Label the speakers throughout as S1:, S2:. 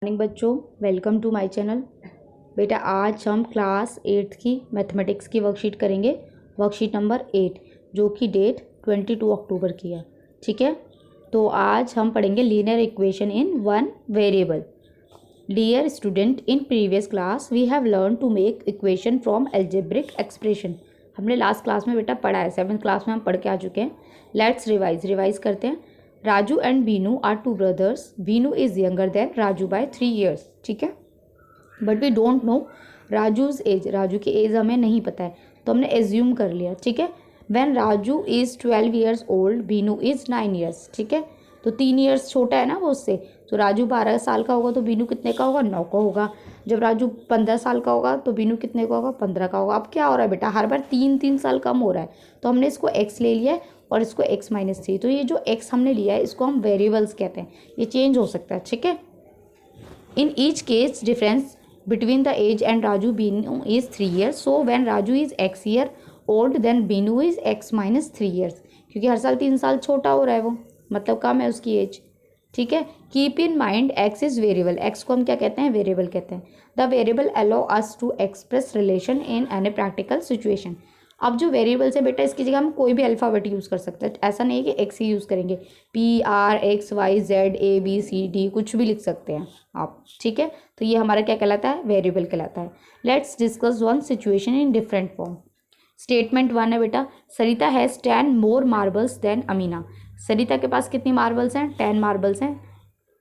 S1: Morning बच्चों, welcome to my channel. बेटा आज हम क्लास 8th की मैथमेटिक्स की वर्कशीट करेंगे, वर्कशीट नंबर 8 जो कि डेट 22 अक्टूबर की है। ठीक है, तो आज हम पढ़ेंगे linear equation in one variable. Dear student, in previous class we have learn to make equation from algebraic expression. हमने लास्ट क्लास में बेटा पढ़ा है, 7th क्लास में हम पढ़ के आ चुके हैं। लेट्स रिवाइज करते हैं। Raju and Binu are two brothers. Binu is younger than Raju by 3 years। ठीक है, but we don't know Raju's age. Raju की एज हमें नहीं पता है, तो हमने एज्यूम कर लिया। ठीक है, when Raju is 12 years old, Binu is 9 years। ठीक है, तो 3 years छोटा है ना वो उससे, तो राजू 12 साल का होगा तो बीनू कितने का होगा, 9 का होगा। जब राजू 15 साल का होगा तो बीनू कितने का होगा, 15 का होगा। अब क्या हो रहा है बेटा, हर बार 3 साल कम हो रहा है, तो हमने इसको x ले लिया है और इसको x-3। तो ये जो x हमने लिया है इसको हम वेरिएबल्स कहते हैं, ये चेंज हो सकता है। ठीक है, in each case difference between the age and Raju Binu is 3 years। So when Raju is x year old then Binu is x-3 years, क्योंकि हर साल 3 साल छोटा हो रहा है वो, मतलब कम है उसकी एज। ठीक है, keep in mind X is variable. X को हम क्या कहते हैं, वेरिएबल कहते हैं। The variable allow us to express relation in any practical situation. अब जो वेरिएबल्स है बेटा, इसकी जगह हम कोई भी अल्फ़ाबेट यूज़ कर सकते हैं, ऐसा नहीं है कि एक्स ही यूज़ करेंगे। PRXYZABCD कुछ भी लिख सकते हैं आप। ठीक है, तो ये हमारा क्या कहलाता है, वेरिएबल कहलाता है। Let's discuss one situation in different form. Statement 1 है बेटा, Sarita has 10 more marbles than Amina. Sarita के पास कितनी मार्बल्स हैं, 10 मार्बल्स हैं,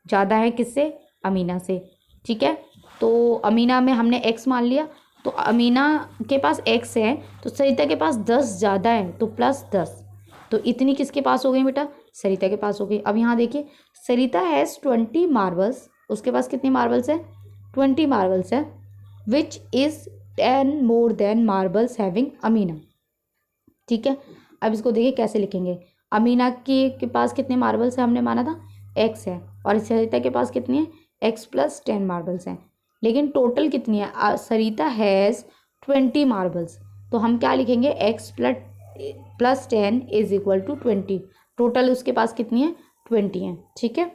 S1: ज़्यादा है किससे, अमीना से। ठीक है, तो अमीना में हमने x मान लिया, तो अमीना के पास x है तो सरिता के पास 10 ज़्यादा है, तो +10। तो इतनी किसके पास हो गई बेटा, सरिता के पास हो गई। अब यहाँ देखिए, सरिता हैज़ 20 मार्बल्स, उसके पास कितनी मार्बल्स है, 20 मार्बल्स है, which is 10 more than marbles having Amina. ठीक है, अब इसको देखिए कैसे लिखेंगे। अमीना के पास कितने मार्बल्स है, हमने माना था x है, और सरिता के पास कितनी है, x+10 मार्बल्स हैं, लेकिन टोटल कितनी है, सरिता हैज़ 20 मार्बल्स, तो हम क्या लिखेंगे, x+10 is equal to 20। Total उसके पास कितनी है, 20 है। ठीक है,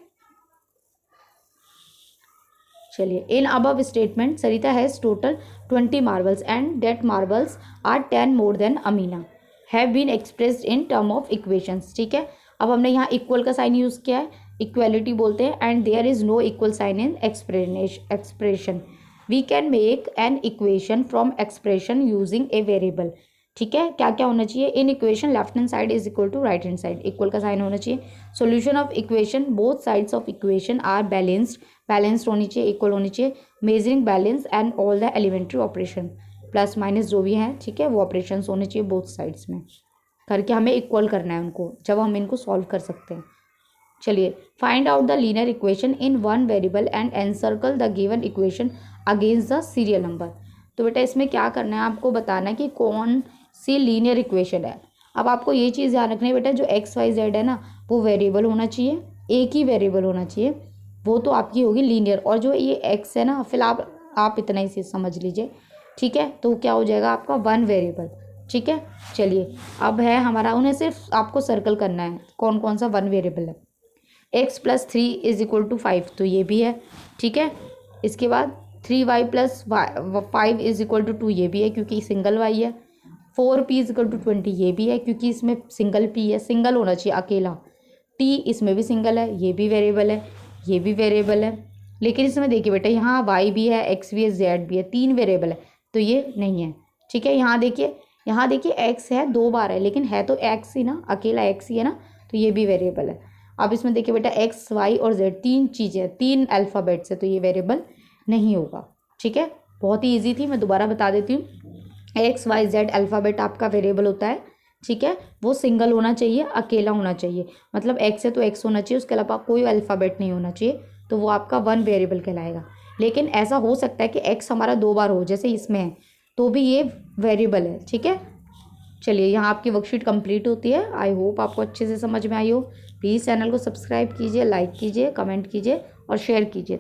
S1: चलिए, in above statement Sarita has total 20 marbles and that marbles are 10 more than Amina have been expressed in term of equations. ठीक है, अब हमने यहाँ इक्वल का साइन यूज़ किया है, इक्वेलिटी बोलते हैं, and there is no equal sign in expression. We can make an equation from expression using a variable. ठीक है, क्या क्या होना चाहिए in equation, left hand side is equal to right hand side, equal का sign होना चाहिए। Solution of equation, both sides of equation are balanced होनी चाहिए, इक्वल होनी चाहिए। Measuring balance and all the elementary operation, plus minus जो भी हैं, ठीक है, वो ऑपरेशंस होने चाहिए बोथ साइड्स में, करके हमें इक्वल करना है उनको, जब हम इनको सॉल्व कर सकते हैं। चलिए, find out the linear equation in one variable and encircle the given equation against the serial number. तो बेटा इसमें क्या करना है, आपको बताना है कि कौन सी लीनियर इक्वेशन है। अब आपको ये चीज़ ध्यान रखनी है बेटा, जो XYZ है ना, वो वेरिएबल होना चाहिए, एक ही वेरिएबल होना चाहिए, वो तो आपकी होगी लीनियर। और जो ये x है ना, फिलहाल आप इतना ही से समझ लीजिए। ठीक है, तो क्या हो जाएगा आपका वन वेरिएबल। ठीक है, चलिए, अब है हमारा, उन्हें सिर्फ आपको सर्कल करना है कौन कौन सा वन वेरिएबल है। x+3 इज इक्वल टू 5, तो ये भी है। ठीक है, इसके बाद 3y+5 इज इक्वल टू 2, ये भी है क्योंकि सिंगल y है। 4p इज इक्वल टू 20, ये भी है क्योंकि इसमें सिंगल p है, सिंगल होना चाहिए अकेला। t इसमें भी सिंगल है, ये भी वेरिएबल है, ये भी वेरिएबल है। लेकिन इसमें देखिए बेटा, यहाँ y भी है, x भी है, z भी है, 3 वेरिएबल है, तो ये नहीं है। ठीक है, यहाँ देखिए x है, 2 बार है, लेकिन है तो x ही ना, अकेला x ही है ना, तो ये भी वेरिएबल है। अब इसमें देखिए बेटा, x y और z 3 चीज़ें, 3 अल्फ़ाबेट्स है, तो ये वेरिएबल नहीं होगा। ठीक है, बहुत ही ईजी थी, मैं दोबारा बता देती हूँ। XYZ अल्फ़ाबेट आपका वेरिएबल होता है। ठीक है, वो सिंगल होना चाहिए, अकेला होना चाहिए, मतलब x है तो x होना चाहिए, उसके अलावा कोई अल्फ़ाबेट नहीं होना चाहिए, तो वो आपका वन वेरिएबल कहलाएगा। लेकिन ऐसा हो सकता है कि x हमारा 2 बार हो, जैसे इसमें है, तो भी ये वेरिएबल है। ठीक है, चलिए, यहाँ आपकी वर्कशीट कंप्लीट होती है। आई होप आपको अच्छे से समझ में आई हो। प्लीज़ चैनल को सब्सक्राइब कीजिए, लाइक कीजिए, कमेंट कीजिए और शेयर कीजिए।